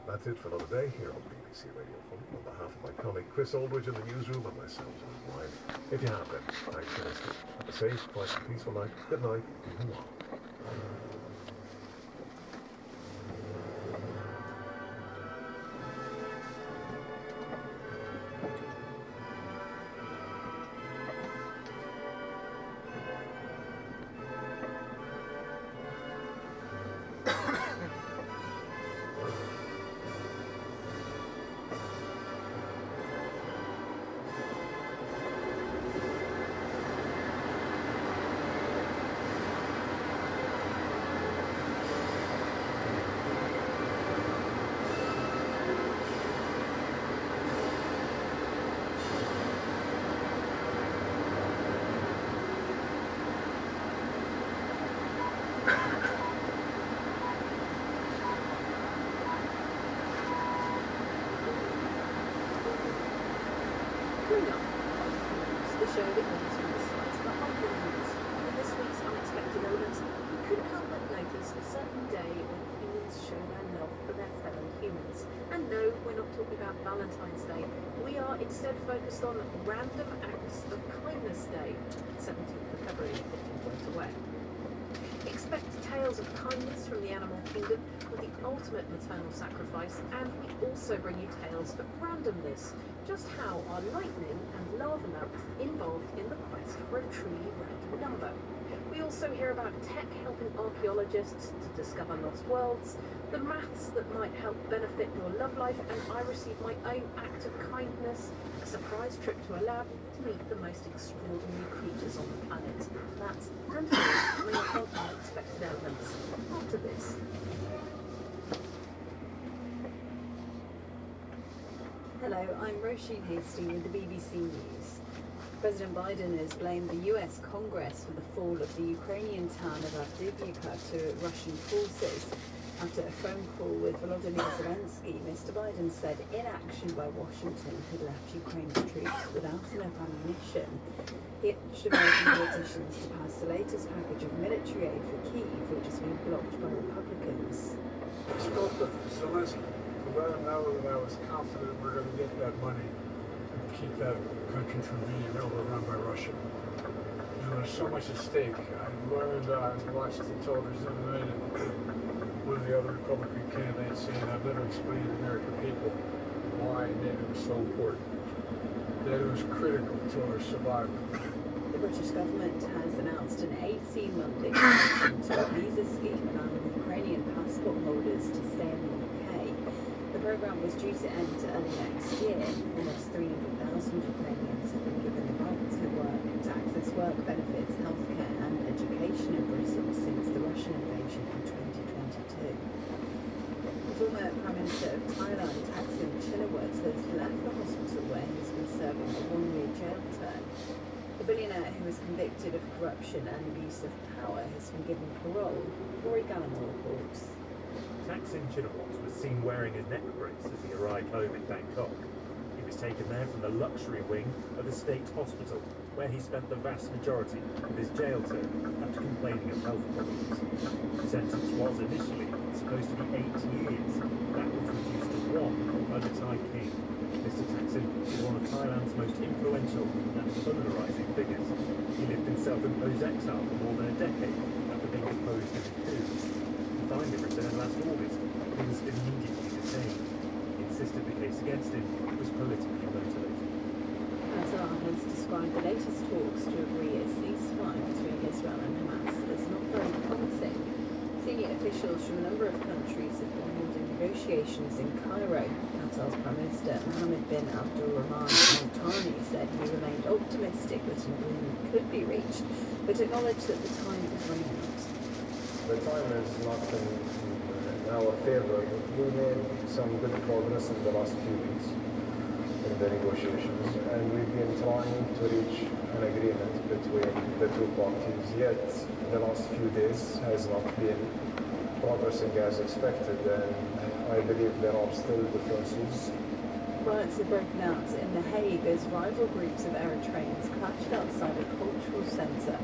That's it for another day here on BBC Radio 4. On behalf of my colleague Chris Aldridge in the newsroom and myself, John Wine, if you have been, thanks for listening. Have a safe, quiet, and peaceful night. Good night. Coming up, the show that goes through the sites behind the news. In this week's Unexpected Elements, we couldn't help but notice a certain day when humans show their love for their fellow humans. And no, we're not talking about Valentine's Day. We are instead focused on Random Acts of Kindness Day, 17th of February, 15 points away. Expect tales of kindness from the animal kingdom with the ultimate maternal sacrifice, and we also bring you tales of randomness, just how are lightning and lava lamps involved in the quest for a truly random number. We also hear about tech helping archaeologists to discover lost worlds, the maths that might help benefit your love life, and I received my own act of kindness, a surprise trip to a lab to meet the most extraordinary creatures on the planet. That's and more coming up on Unexpected Elements after this. Hello, I'm Roisin Hastie with the BBC News. President Biden has blamed the US Congress for the fall of the Ukrainian town of Avdiivka to Russian forces. After a phone call with Volodymyr Zelensky, Mr. Biden said inaction by Washington had left Ukraine's troops without enough ammunition. He urged American politicians to pass the latest package of military aid for Kyiv, which has been blocked by Republicans. I spoke with Zelensky to let him know that I was confident we're going to get that money and keep that country from being overrun by Russia. And there's so much at stake. I learned, I watched the television tonight, and one of the other Republican candidates saying, I've never explained to the American people why NATO is so important. NATO is critical to our survival. The British government has announced an 18-month extension to a visa scheme allowing Ukrainian passport holders to stay in the UK. The programme was due to end early next year. Almost 300,000 Ukrainians have been given the right to work, to access work benefits, healthcare and education in Britain since the Russian invasion in 2022. The former Prime Minister of Thailand, Thaksin Shinawatra, has left the hospital where he's been serving a one-year jail term. The billionaire, who was convicted of corruption and abuse of power, has been given parole. Rory Gallimore reports. Thaksin Shinawatra was seen wearing his neck brace as he arrived home in Bangkok. He was taken there from the luxury wing of the state hospital, where he spent the vast majority of his jail term after complaining of health problems. The sentence was initially supposed to be 8 years. That was reduced to 1 by the Thai king. Mr. Thaksin is one of Thailand's most influential and polarising figures. He lived in self-imposed exile for more than a decade after being opposed in a coup. He finally returned last August. He was immediately detained. He insisted the case against him was politically motivated. Qatar has described the latest talks to agree a ceasefire between Israel and Hamas as not very promising. Senior officials from a number of countries have been holding negotiations in Cairo. Qatar's Prime Minister Mohammed bin Abdulrahman Al Thani said he remained optimistic that an agreement could be reached, but acknowledged that the time is running out. The time is not in our favor. We made some good progress in the last few weeks in the negotiations, and we've been trying to reach an agreement between the two parties, yet the last few days has not been progressing as expected, and I believe there are still differences. Riots have broken out in The Hague as rival groups of Eritreans clashed outside a cultural centre.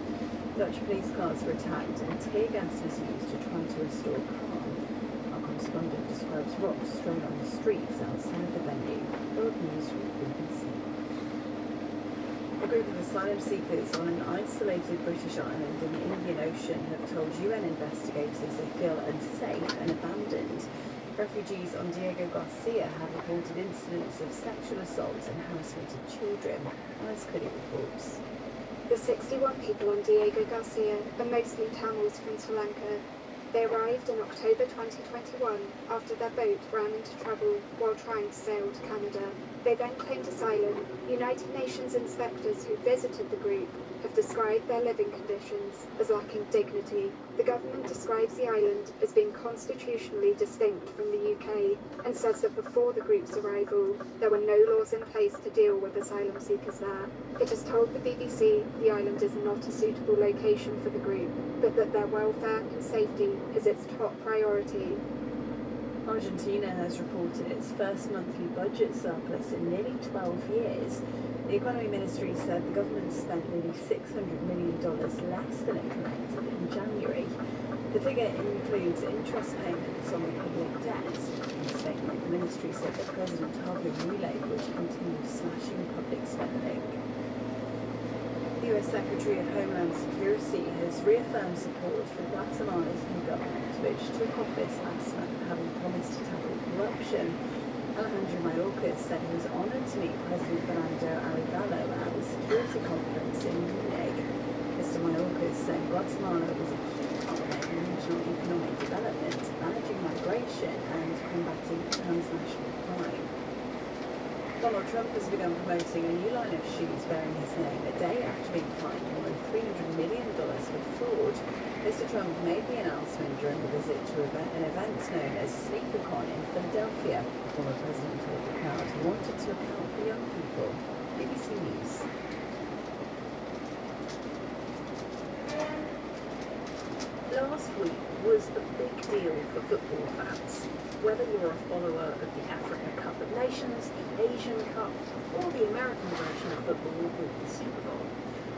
Dutch police cars were attacked and tear gas was used to try to restore calm. Our correspondent describes crops strewn on the streets outside the venue. World News from BBC. A group of asylum seekers on an isolated British island in the Indian Ocean have told UN investigators they feel unsafe and abandoned. Refugees on Diego Garcia have reported incidents of sexual assaults and harassment of children. Alice Cuddy reports. The 61 people on Diego Garcia are mostly Tamils from Sri Lanka. They arrived in October 2021 after their boat ran into trouble while trying to sail to Canada. They then claimed asylum. United Nations inspectors who visited the group have described their living conditions as lacking dignity. The government describes the island as being constitutionally distinct from the UK and says that before the group's arrival, there were no laws in place to deal with asylum seekers there. It has told the BBC the island is not a suitable location for the group, but that their welfare and safety is its top priority. Argentina has reported its first monthly budget surplus in nearly 12 years. The Economy Ministry said the government spent nearly $600 million less than it collected in January. The figure includes interest payments on the public debt. In a statement, the ministry said that President Javier Milei would continue slashing public spending. The US Secretary of Homeland Security has reaffirmed support for Guatemala's new government, which took office last month having promised to tackle corruption. Alejandro Mayorkas said he was honoured to meet President Fernando Arevalo at the security conference in Munich. Mr. Mayorkas said Guatemala was a key partner in regional economic development, managing migration and combating transnational crime. Donald Trump has begun promoting a new line of shoes bearing his name a day after being fined more than $300 million for fraud. Mr. Trump made the announcement during a visit to an event known as SneakerCon in Philadelphia. The former president told the crowd he wanted to account for young people. BBC News. Last week was a big deal for football fans. Whether you're a follower of the African Cup of Nations, the Asian Cup, or the American version of football called the Super Bowl.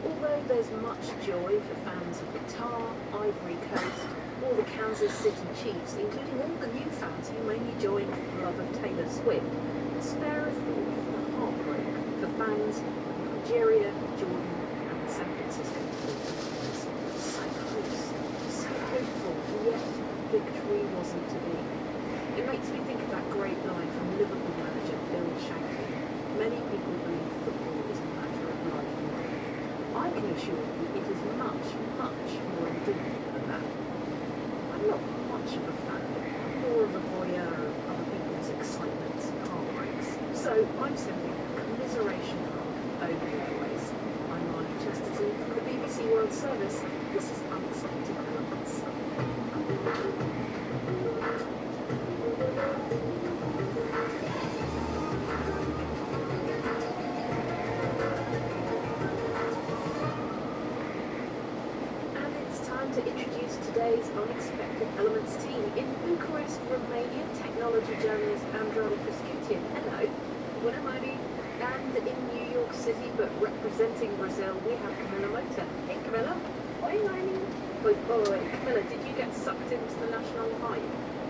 Although there's much joy for fans of Qatar, Ivory Coast, or the Kansas City Chiefs, including all the new fans who mainly joined for the love of Taylor Swift, spare a thought for the heartbreak for fans of Nigeria, Jordan, and the San Francisco 49ers. So close, so hopeful, yet victory wasn't to be. It makes me think of that great line from Liverpool manager Bill Shankly. Many people believe football is a matter of life and death. I can assure you it is much, much more enduring than that. I'm not much of a fan, I'm more of a voyeur of other people's excitements and heartbreaks. So I'm sending a commiseration card over the airways. I'm Marnie Chesterton from the BBC World Service. This is Unexpected Elements. To introduce today's Unexpected Elements team. In Bucharest, Romania, technology journalist Andrada Prescutian. Hello. Buona Moni. And in New York City, but representing Brazil, we have Camilla Mota. Hey Camilla. Oi, Marnie. Wait, Camilla, did you get sucked into the national hype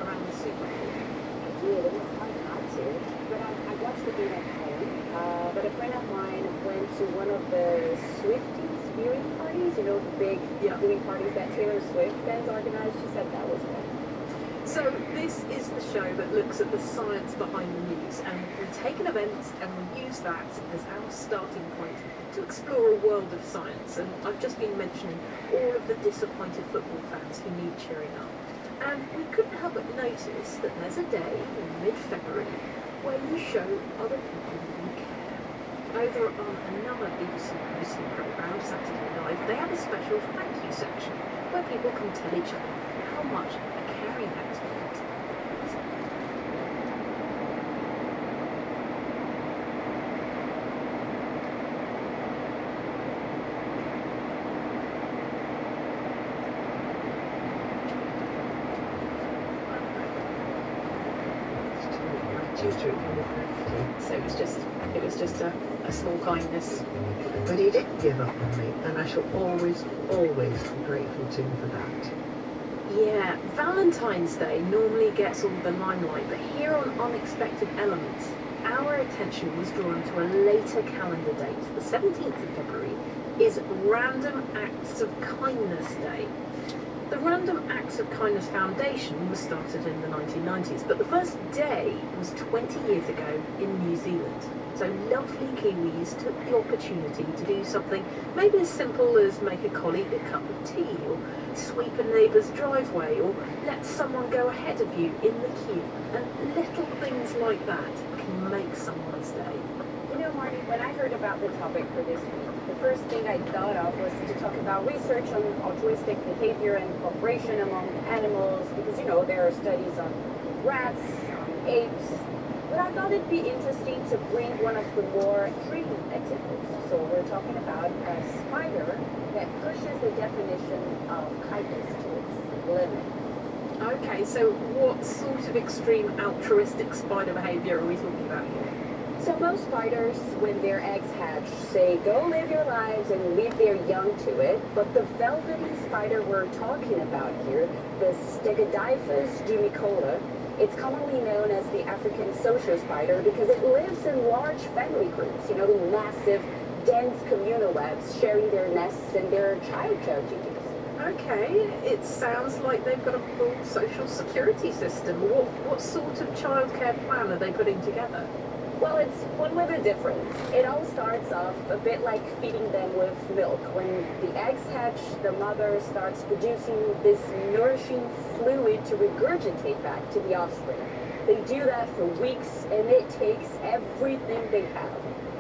around the Super Bowl? I did. It was hard not to. But I watched the game at home. But a friend of mine went to one of the Swifties viewing parties, you know, the big viewing parties that Taylor Swift fans organized. She said that was fun. So this is the show that looks at the science behind the news, and we take an event and we use that as our starting point to explore a world of science. And I've just been mentioning all of the disappointed football fans who need cheering up. And we couldn't help but notice that there's a day in mid-February where you show other people you care. Over on another BBC programme, Saturday Live, they have a special thank you section where people can tell each other how much a caring has been. So it was just a small kindness. But he didn't give up on me, and I shall always, always be grateful to him for that. Yeah, Valentine's Day normally gets all the limelight, but here on Unexpected Elements, our attention was drawn to a later calendar date. The 17th of February is Random Acts of Kindness Day. The Random Acts of Kindness Foundation was started in the 1990s, but the first day was 20 years ago in New Zealand. So lovely Kiwis took the opportunity to do something maybe as simple as make a colleague a cup of tea, or sweep a neighbour's driveway, or let someone go ahead of you in the queue. And little things like that can make someone's day. You know, Marty, when I heard about the topic for this week, the first thing I thought of was to talk about research on altruistic behavior and cooperation among animals, because, you know, there are studies on rats, on apes. But I thought it'd be interesting to bring one of the more extreme examples. So we're talking about a spider that pushes the definition of kindness to its limit. Okay, so what sort of extreme altruistic spider behaviour are we talking about here? So most spiders, when their eggs hatch, say, go live your lives and leave their young to it. But the velvety spider we're talking about here, the Stegodiphyus dumicola, it's commonly known as the African social spider because it lives in large family groups, you know, massive, dense communal webs sharing their nests and their childcare duties. Okay, it sounds like they've got a full social security system. What sort of childcare plan are they putting together? Well, it's one with a difference. It all starts off a bit like feeding them with milk. When the eggs hatch, the mother starts producing this nourishing fluid to regurgitate back to the offspring. They do that for weeks, and it takes everything they have.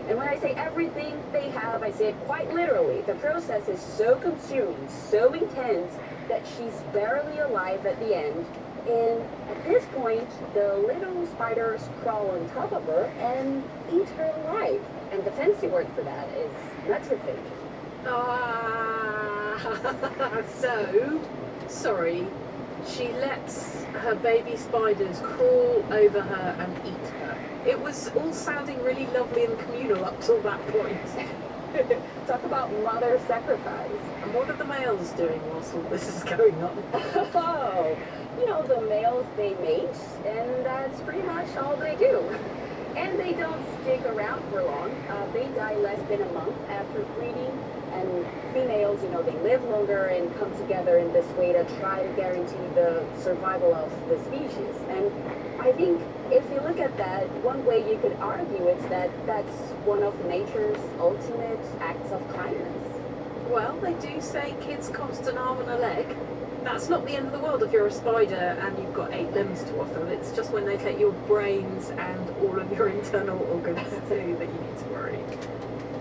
And when I say everything they have, I say it quite literally. The process is so consuming, so intense, that she's barely alive at the end. And at this point, the little spiders crawl on top of her and eat her alive. And the fancy word for that is metrophagy. Sorry, she lets her baby spiders crawl over her and eat her. It was all sounding really lovely and communal up till that point. Talk about mother sacrifice. And what are the males doing whilst all this is going on? Oh, you know, the males, they mate, and that's pretty much all they do. And they don't stick around for long. They die less than a month after breeding. And females, you know, they live longer and come together in this way to try to guarantee the survival of the species. And I think if you look at that, one way you could argue is that that's one of nature's ultimate acts of kindness. Well, they do say kids cost an arm and a leg. That's not the end of the world if you're a spider and you've got 8 limbs to offer. It's just when they take your brains and all of your internal organs too that you need to worry.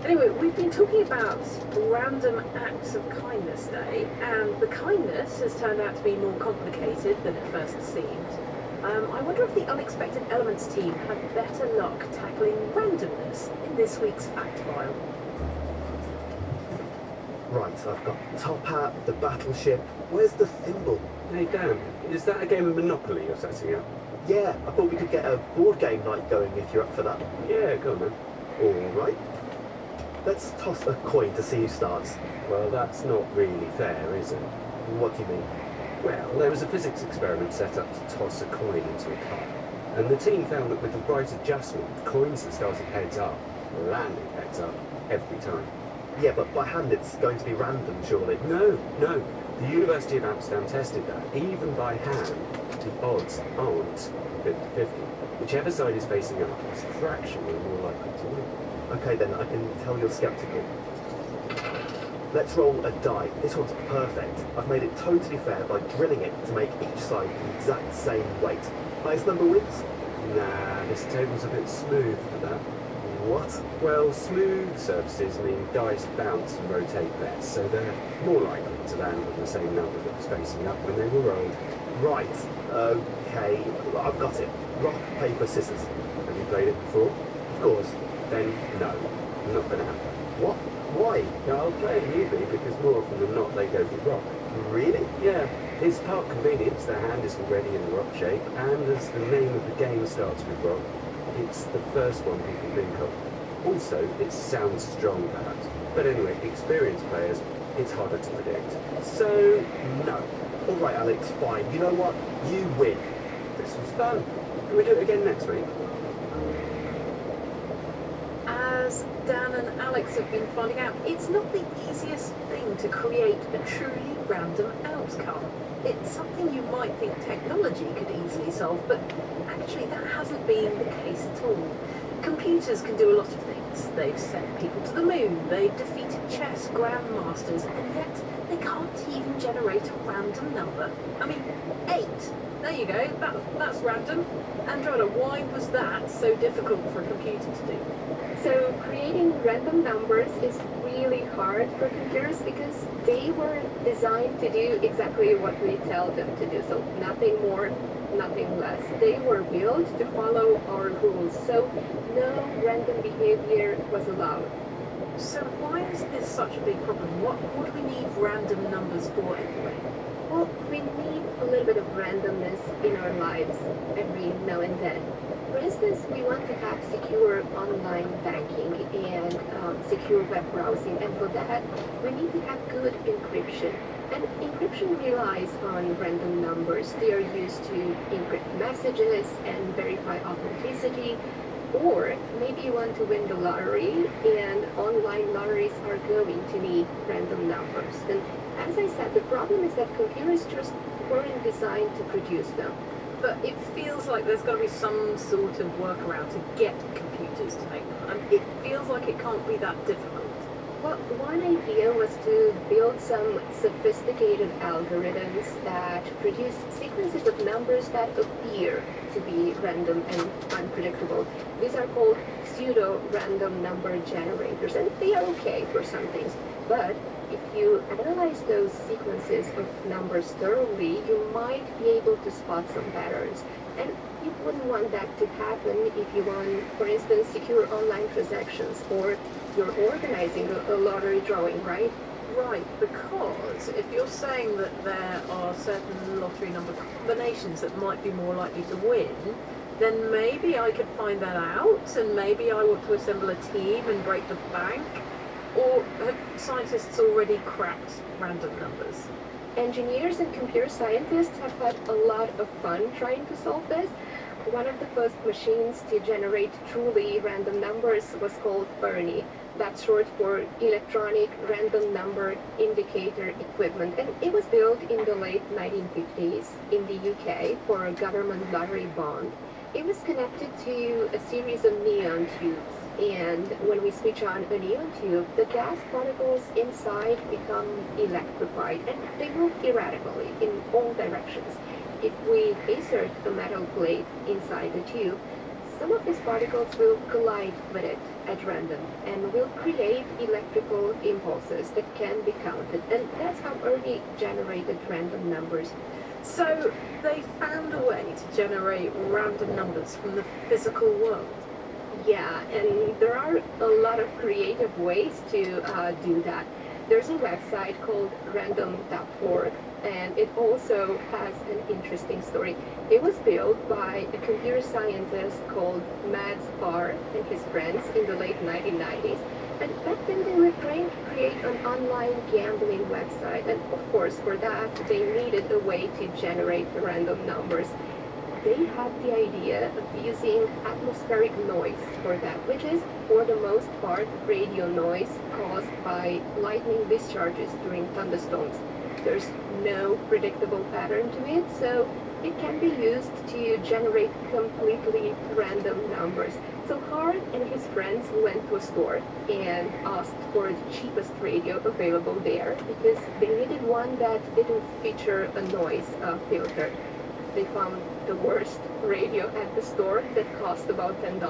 Anyway, we've been talking about Random Acts of Kindness Day, and the kindness has turned out to be more complicated than it first seemed. I wonder if the Unexpected Elements team have better luck tackling randomness in this week's Fact File. Right, I've got Top Hat, the Battleship. Where's the thimble? Hey Dan, is that a game of Monopoly you're setting up? Yeah, I thought we could get a board game night going if you're up for that. Yeah, go on then. All right. Let's toss a coin to see who starts. Well, that's not really fair, is it? What do you mean? Well, there was a physics experiment set up to toss a coin into a cup, and the team found that with the right adjustment, coins that started heads up landed heads up every time. Yeah, but by hand it's going to be random, surely. No. The University of Amsterdam tested that. Even by hand, the odds aren't 50-50. Whichever side is facing up is fractionally more likely to win. Okay then, I can tell you're skeptical. Let's roll a die. This one's perfect. I've made it totally fair by drilling it to make each side the exact same weight. Highest number wins? Nah, this table's a bit smooth for that. What? Well, smooth surfaces mean dice bounce and rotate less, so they're more likely to land on the same number that was facing up when they were rolled. Right. Okay. I've got it. Rock, paper, scissors. Have you played it before? Of course. Then no, not going to happen. What? Why? Now, I'll play a newbie because more often than not they go for rock. Really? Yeah, it's part convenience. Their hand is already in the rock shape, and as the name of the game starts with rock, it's the first one we can think of. Also, it sounds strong perhaps, but anyway, experienced players, it's harder to predict. So, no. All right, Alex, fine. You know what? You win. This was fun. Can we do it again next week? As Dan and Alex have been finding out, it's not the easiest thing to create a truly random outcome. It's something you might think technology could easily solve, but actually that hasn't been the case at all. Computers can do a lot of things. They've sent people to the moon, they've defeated chess grandmasters, and yet they can't even generate a random number. I mean, 8. There you go, that's random. Andromeda, why was that so difficult for a computer to do? So creating random numbers is really hard for computers because they were designed to do exactly what we tell them to do. So nothing more, nothing less. They were built to follow our rules. So no random behavior was allowed. So why is this such a big problem? What do we need random numbers for anyway? Well, we need a little bit of randomness in our lives every now and then. For instance, we want to have secure online banking and secure web browsing, and for that, we need to have good encryption. And encryption relies on random numbers. They are used to encrypt messages and verify authenticity. Or maybe you want to win the lottery, and online lotteries are going to need random numbers. And as I said, the problem is that computers just weren't designed to produce them. But it feels like there's got to be some sort of workaround to get computers to make them. And it feels like it can't be that difficult. Well, one idea was to build some sophisticated algorithms that produce sequences of numbers that appear to be random and unpredictable. These are called pseudo-random number generators, and they are okay for some things. But if you analyze those sequences of numbers thoroughly, you might be able to spot some patterns. And you wouldn't want that to happen if you want, for instance, secure online transactions, or you're organizing a lottery drawing, right? Right, because if you're saying that there are certain lottery number combinations that might be more likely to win, then maybe I could find that out, and maybe I want to assemble a team and break the bank. Or have scientists already cracked random numbers? Engineers and computer scientists have had a lot of fun trying to solve this. One of the first machines to generate truly random numbers was called ERNIE. That's short for Electronic Random Number Indicator Equipment, and it was built in the late 1950s in the UK for a government lottery bond. It was connected to a series of neon tubes, and when we switch on a neon tube, the gas particles inside become electrified, and they move erratically in all directions. If we insert a metal plate inside the tube, some of these particles will collide with it at random and will create electrical impulses that can be counted, and that's how ERNIE generated random numbers. So they found a way to generate random numbers from the physical world. Yeah, and there are a lot of creative ways to do that. There's a website called random.org, and it also has an interesting story. It was built by a computer scientist called Mads Farr and his friends in the late 1990s. And back then they were trying to create an online gambling website, and of course for that they needed a way to generate random numbers. They had the idea of using atmospheric noise for that, which is, for the most part, radio noise caused by lightning discharges during thunderstorms. There's no predictable pattern to it, so it can be used to generate completely random numbers. So Hart and his friends went to a store and asked for the cheapest radio available there because they needed one that didn't feature a noise filter. They found the worst radio at the store that cost about $10,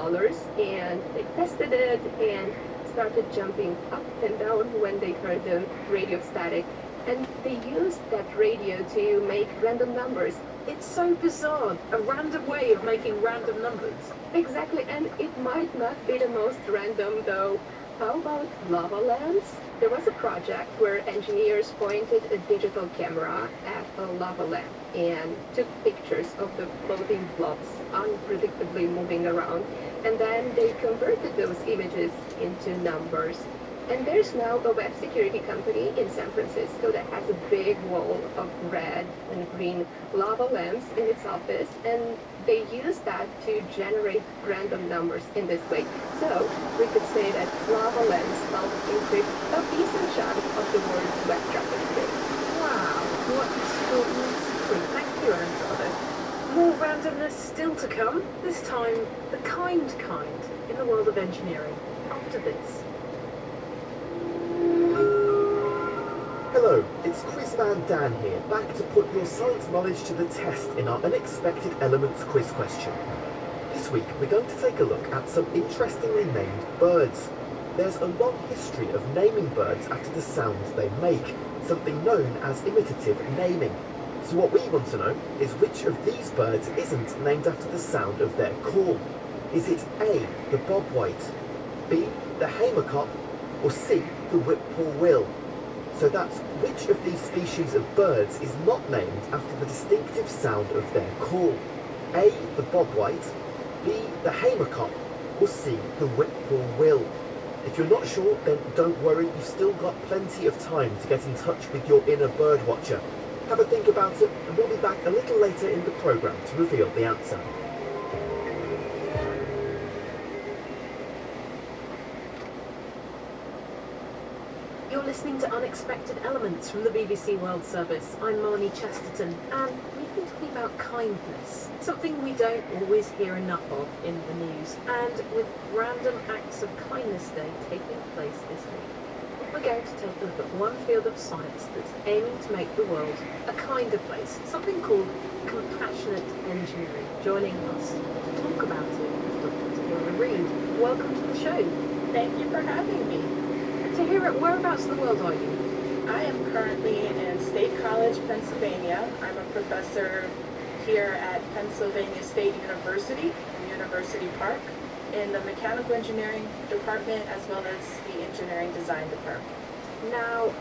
and they tested it and started jumping up and down when they heard the radio static. And they used that radio to make random numbers. It's so bizarre, a random way of making random numbers. Exactly, and it might not be the most random though. How about lava lamps? There was a project where engineers pointed a digital camera at a lava lamp and took pictures of the floating blobs unpredictably moving around, and then they converted those images into numbers. And there's now a web security company in San Francisco that has a big wall of red and green lava lamps in its office, and they use that to generate random numbers in this way. So we could say that lava lamps help encrypt a decent chunk of the world's web traffic today. Wow, what extraordinary secret. Thank you, Andrade. More randomness still to come, this time the kind in the world of engineering. After this. Hello, it's Quizman Dan here, back to put your science knowledge to the test in our Unexpected Elements quiz question. This week we're going to take a look at some interestingly named birds. There's a long history of naming birds after the sounds they make, something known as imitative naming. So what we want to know is which of these birds isn't named after the sound of their call. Is it A, the bobwhite, B, the hamerkop, or C, the whippoorwill? So that's which of these species of birds is not named after the distinctive sound of their call? A, the bobwhite, B, the hamerkop, or C, the whippoorwill? If you're not sure, then don't worry, you've still got plenty of time to get in touch with your inner bird watcher. Have a think about it, and we'll be back a little later in the programme to reveal the answer. You're listening to Unexpected Elements from the BBC World Service. I'm Marnie Chesterton, and we've been talking about kindness, something we don't always hear enough of in the news. And with Random Acts of Kindness Day taking place this week, we're going to take a look at one field of science that's aiming to make the world a kinder place, something called compassionate engineering. Joining us to talk about it is Dr. Tahira Reid. Welcome to the show. Thank you for having me. Tahira, whereabouts in the world are you? I am currently in State College, Pennsylvania. I'm a professor here at Pennsylvania State University in University Park in the Mechanical Engineering Department as well as the Engineering Design Department. Now,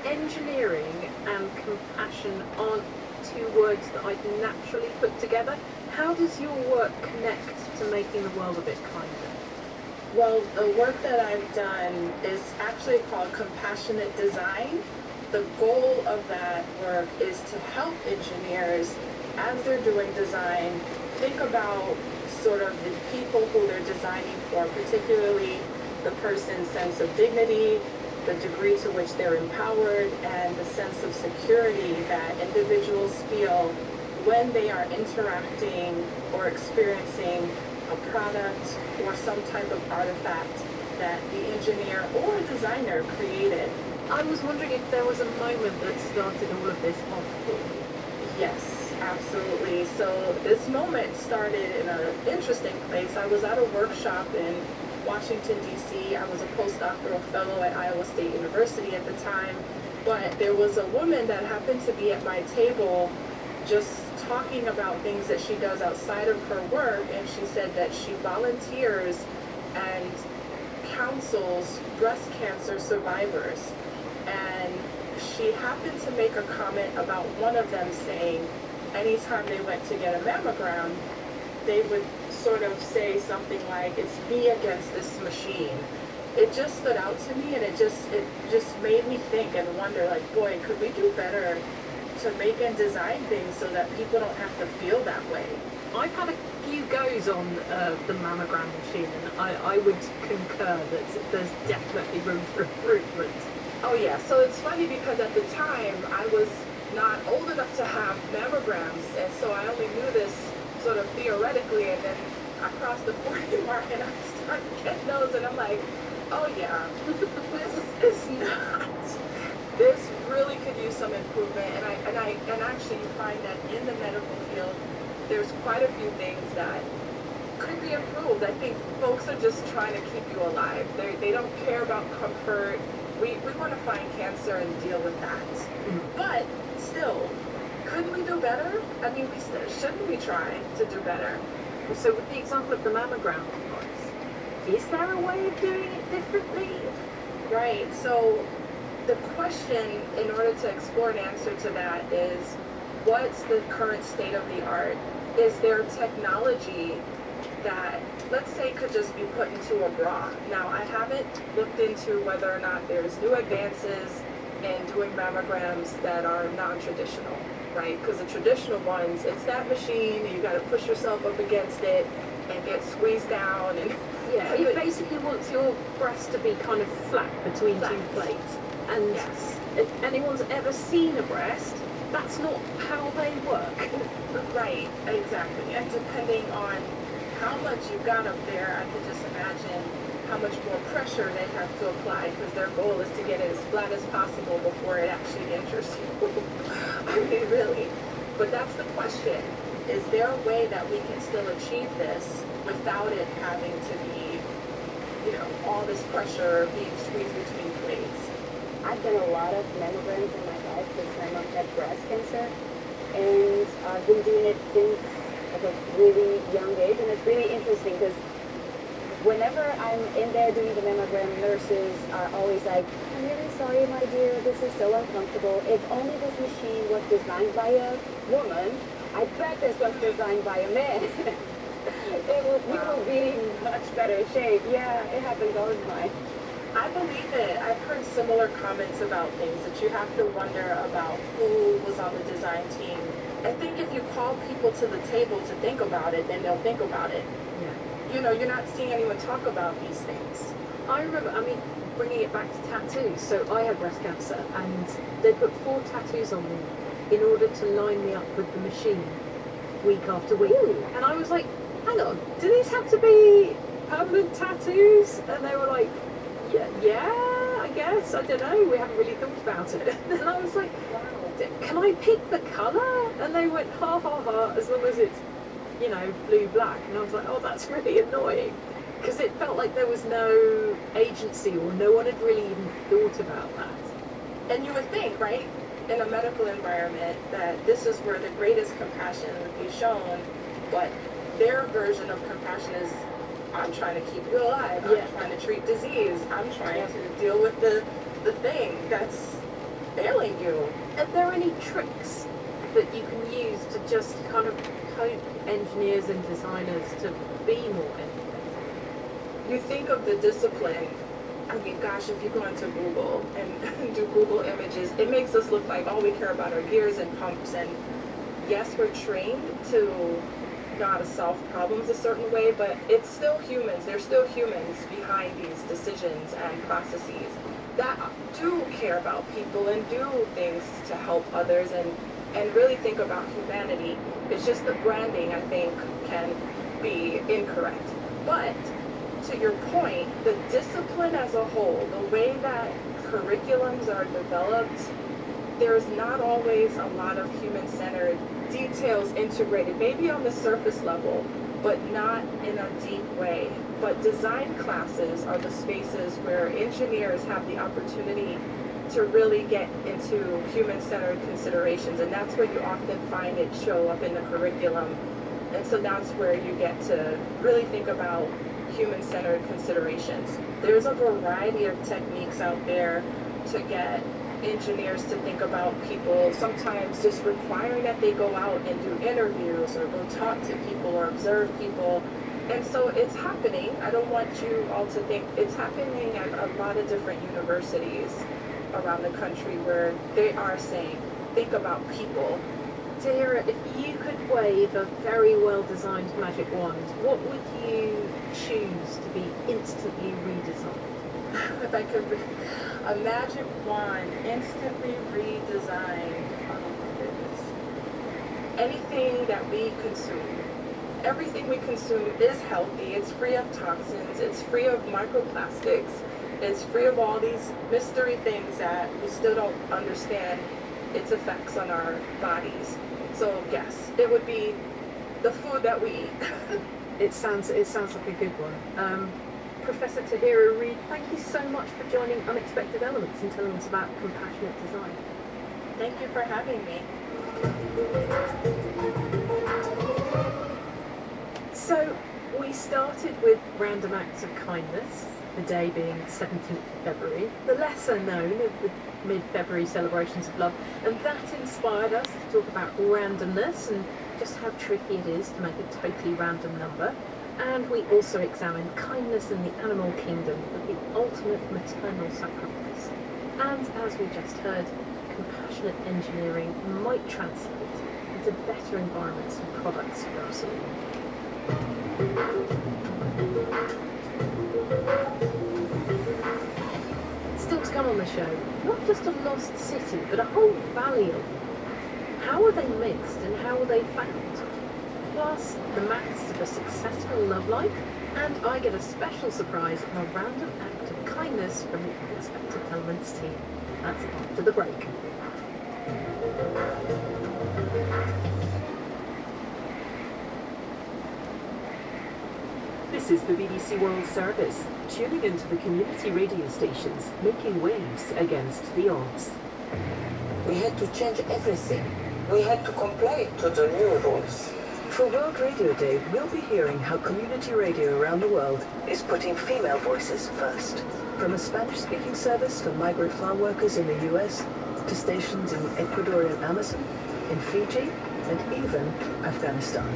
engineering and compassion aren't two words that I'd naturally put together. How does your work connect to making the world a bit kinder? Well, the work that I've done is actually called compassionate design. The goal of that work is to help engineers, as they're doing design, think about sort of the people who they're designing for, particularly the person's sense of dignity, the degree to which they're empowered, and the sense of security that individuals feel when they are interacting or experiencing a product or some type of artifact that the engineer or designer created. I was wondering if there was a moment that started all of this off for you. Yes, absolutely. So this moment started in an interesting place. I was at a workshop in Washington, D.C. I was a postdoctoral fellow at Iowa State University at the time, but there was a woman that happened to be at my table just talking about things that she does outside of her work, and she said that she volunteers and counsels breast cancer survivors. And she happened to make a comment about one of them saying anytime they went to get a mammogram, they would sort of say something like, it's me against this machine. It just stood out to me, and it just made me think and wonder, like, boy, could we do better to make and design things so that people don't have to feel that way? I've had a few goes on the mammogram machine, and I would concur that there's definitely room for improvement. Oh yeah, so it's funny because at the time I was not old enough to have mammograms, and so I only knew this sort of theoretically, and then I crossed the 40 mark and I started getting those, and I'm like, oh yeah, this is not. This really could use some improvement, and actually you find that in the medical field, there's quite a few things that could be improved. I think folks are just trying to keep you alive. They don't care about comfort. We want to find cancer and deal with that. But still, couldn't we do better? I mean, shouldn't we try to do better? So with the example of the mammogram device, is there a way of doing it differently? Right, so the question, in order to explore an answer to that, is what's the current state of the art? Is there technology that, let's say, could just be put into a bra. Now, I haven't looked into whether or not there's new advances in doing mammograms that are non-traditional, right? Because the traditional ones, it's that machine, you got to push yourself up against it and get squeezed down. And yeah, it basically wants your breast to be kind of flat between two plates. And yes, if anyone's ever seen a breast, that's not how they work. Right, exactly. And depending on how much you got up there, I can just imagine how much more pressure they have to apply, because their goal is to get it as flat as possible before it actually injures you. I mean, really. But that's the question. Is there a way that we can still achieve this without it having to be, you know, all this pressure being squeezed between plates? I've done a lot of mammograms in my life because my mom had breast cancer, and I've been doing it since a really young age, and it's really interesting because whenever I'm in there doing the mammogram, nurses are always like, I'm really sorry, my dear, this is so uncomfortable. If only this machine was designed by a woman, I bet this was designed by a man. We will be in much better shape. Yeah, it happens all the time. I believe it. I've heard similar comments about things that you have to wonder about who was on the design team. I think if you call people to the table to think about it, then they'll think about it. Yeah. You know, you're not seeing anyone talk about these things. I remember, I mean, bringing it back to tattoos. So I had breast cancer, and they put 4 tattoos on me in order to line me up with the machine week after week. Ooh. And I was like, hang on, do these have to be permanent tattoos? And they were like, yeah, I guess, I don't know, we haven't really thought about it. And I was like, can I pick the colour? And they went, ha ha ha, as long as it's, you know, blue black. And I was like, oh, that's really annoying, because it felt like there was no agency, or no one had really even thought about that. And you would think, right, in a medical environment, that this is where the greatest compassion would be shown, but their version of compassion is, I'm trying to keep you alive, I'm trying to treat disease, I'm trying to deal with the thing that's failing you. Are there any tricks that you can use to just kind of coach engineers and designers to be more empathetic? You think of the discipline. I mean, gosh, if you go into Google and do Google images, it makes us look like all we care about are gears and pumps. And yes, we're trained to know how to solve problems a certain way, but it's still humans. There's still humans behind these decisions and processes that do care about people and do things to help others and really think about humanity. It's just the branding, I think, can be incorrect. But to your point, the discipline as a whole, the way that curriculums are developed, there's not always a lot of human-centered details integrated, maybe on the surface level, but not in a deep way. But design classes are the spaces where engineers have the opportunity to really get into human-centered considerations, and that's where you often find it show up in the curriculum. And so that's where you get to really think about human-centered considerations. There's a variety of techniques out there to get engineers to think about people, sometimes just requiring that they go out and do interviews or go talk to people or observe people. And so it's happening. I don't want you all to think it's happening at a lot of different universities around the country where they are saying, think about people. Tahira, if you could wave a very well-designed magic wand, what would you choose to be instantly redesigned? If I could, a magic wand instantly redesigned. Oh my goodness. Anything that we consume. Everything we consume is healthy. It's free of toxins. It's free of microplastics. It's free of all these mystery things that we still don't understand its effects on our bodies. So yes, it would be the food that we eat. It sounds like a good one. Professor Tahira Reid, thank you so much for joining Unexpected Elements and telling us about compassionate design. Thank you for having me. So we started with random acts of kindness, the day being 17th of February, the lesser known of the mid-February celebrations of love, and that inspired us to talk about randomness and just how tricky it is to make a totally random number. And we also examine kindness in the animal kingdom with the ultimate maternal sacrifice. And as we just heard, compassionate engineering might translate into better environments and products for us all. Still to come on the show, not just a lost city, but a whole valley of them. How are they missed and how are they found? Plus, the maths of a successful love life, and I get a special surprise and a random act of kindness from the Unexpected Elements team. That's after the break. This is the BBC World Service, tuning into the community radio stations, making waves against the odds. We had to change everything. We had to comply to the new rules. For World Radio Day, we'll be hearing how community radio around the world is putting female voices first. From a Spanish-speaking service for migrant farm workers in the US, to stations in Ecuadorian Amazon, in Fiji, and even Afghanistan.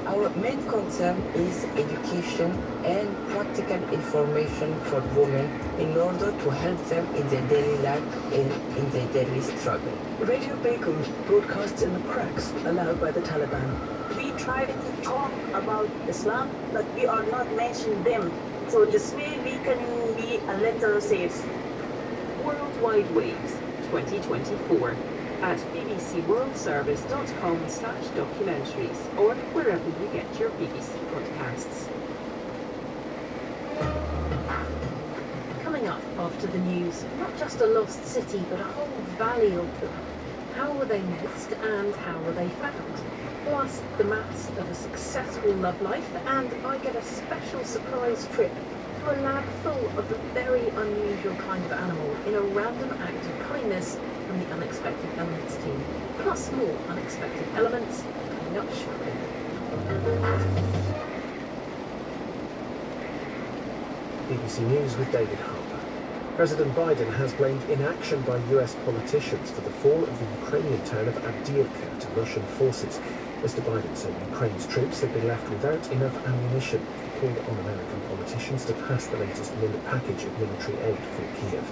Our main concern is education and practical information for women in order to help them in their daily life and in their daily struggle. Radio Begum broadcasts in the cracks allowed by the Taliban. We try to talk about Islam, but we are not mentioning them. So this way we can be a little safe. Worldwide Waves 2024 at bbcworldservice.com/documentaries or wherever you get your BBC podcasts. Coming up after the news, not just a lost city, but a whole valley of them. How were they missed and how were they found? Plus, the maths of a successful love life, and I get a special surprise trip to a lab full of a very unusual kind of animal in a random act of kindness from the Unexpected Elements team. Plus more Unexpected Elements coming up shortly. BBC News with David Harper. President Biden has blamed inaction by US politicians for the fall of the Ukrainian town of Avdiivka to Russian forces. Mr. Biden said Ukraine's troops had been left without enough ammunition. He called on American politicians to pass the latest package of military aid for Kiev.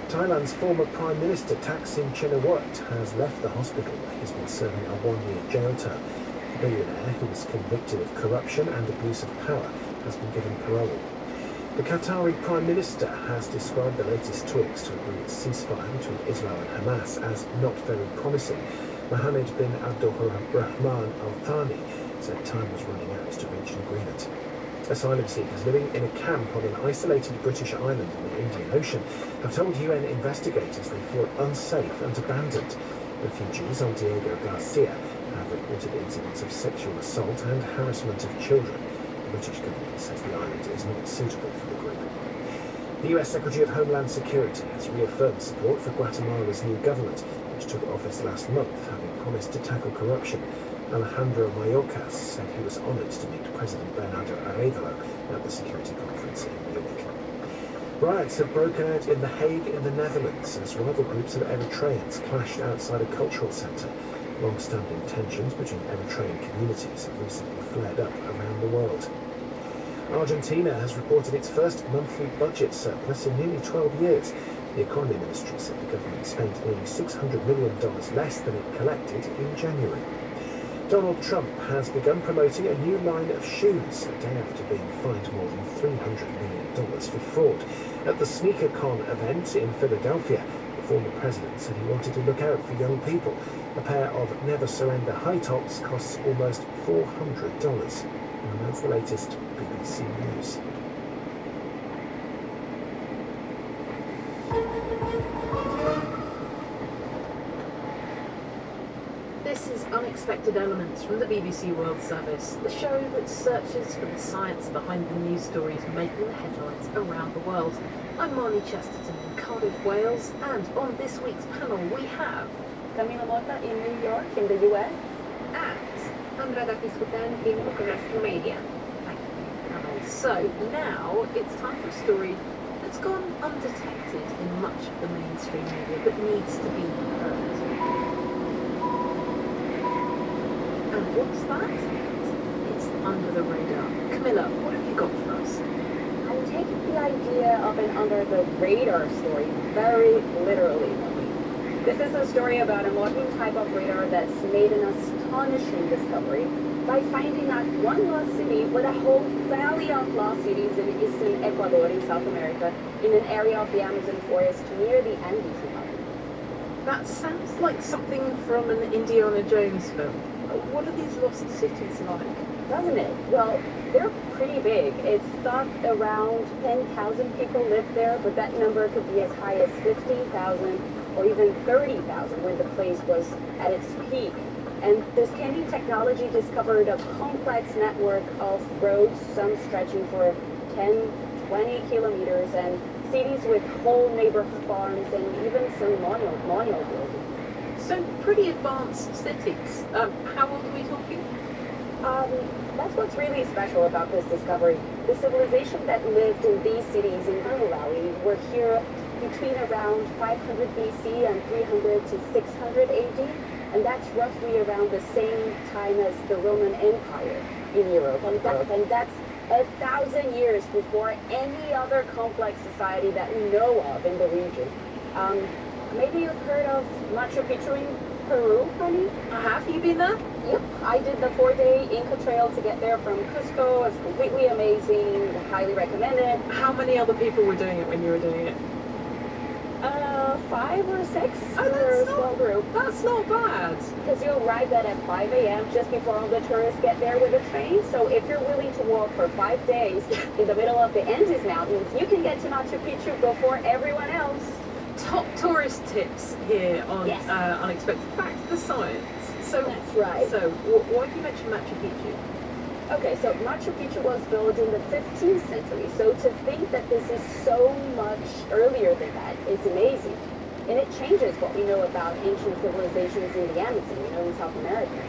Thailand's former Prime Minister Thaksin Shinawatra has left the hospital where he's been serving a one-year jail term. The billionaire, who was convicted of corruption and abuse of power, has been given parole. The Qatari Prime Minister has described the latest talks to agree a ceasefire between Israel and Hamas as not very promising. Mohammed bin Abdulrahman Al Thani said time was running out to reach an agreement. Asylum seekers living in a camp on an isolated British island in the Indian Ocean have told UN investigators they feel unsafe and abandoned. Refugees on Diego Garcia have reported incidents of sexual assault and harassment of children. The British government says the island is not suitable for the group. The US Secretary of Homeland Security has reaffirmed support for Guatemala's new government, which took office last month, having promised to tackle corruption. Alejandro Mayorkas said he was honoured to meet President Bernardo Arévalo at the security conference in Munich. Riots have broken out in The Hague in the Netherlands as rival groups of Eritreans clashed outside a cultural centre. Long-standing tensions between Eritrean communities have recently flared up around the world. Argentina has reported its first monthly budget surplus in nearly 12 years. The economy ministry said the government spent nearly $600 million less than it collected in January. Donald Trump has begun promoting a new line of shoes a day after being fined more than $300 million for fraud. At the SneakerCon event in Philadelphia, the former president said he wanted to look out for young people. A pair of Never Surrender high tops costs almost $400. And that's the latest BBC News. This is Unexpected Elements from the BBC World Service, the show that searches for the science behind the news stories making the headlines around the world. I'm Marnie Chesterton in Cardiff, Wales, and on this week's panel we have Camila Mota in New York, in the US, and Andrea Piskutan in Bucharest, Romania. So now it's time for a story that's gone undetected in much of the mainstream media but needs to be heard. And what's that? It's under the radar. Camilla, what have you got for us? I'm taking the idea of an under the radar story very literally. This is a story about a modern type of radar that's made an astonishing discovery by finding not one lost city, but a whole valley of lost cities in eastern Ecuador in South America, in an area of the Amazon forest near the Andes Mountains. That sounds like something from an Indiana Jones film. What are these lost cities like? Doesn't it? Well, they're pretty big. It's thought around 10,000 people live there, but that number could be as high as 50,000 or even 30,000 when the place was at its peak. And the scanning technology discovered a complex network of roads, some stretching for 10, 20 kilometers, and cities with whole neighbor farms and even some monument buildings. So pretty advanced cities. How old are we talking? That's what's really special about this discovery. The civilization that lived in these cities in Rio Valley were here between around 500 BC and 300 to 600 AD, and that's roughly around the same time as the Roman Empire in Europe. And that's 1,000 years before any other complex society that we know of in the region. Maybe you've heard of Machu Picchu in Peru, honey? Have you been there? Yep, I did the 4-day Inca Trail to get there from Cusco. It's completely amazing, highly recommended. How many other people were doing it when you were doing it? 5 or 6. Oh, We're a small group. That's not bad. Because you arrive at 5 a.m. just before all the tourists get there with the train. So if you're willing to walk for 5 days in the middle of the Andes Mountains, you can get to Machu Picchu before everyone else. Top tourist tips here on Yes. Unexpected Back to the Science. So that's right. So why do you mention Machu Picchu? Okay, so Machu Picchu was built in the 15th century. So to think that this is so much earlier than that is amazing. And it changes what we know about ancient civilizations in the Amazon, in South America.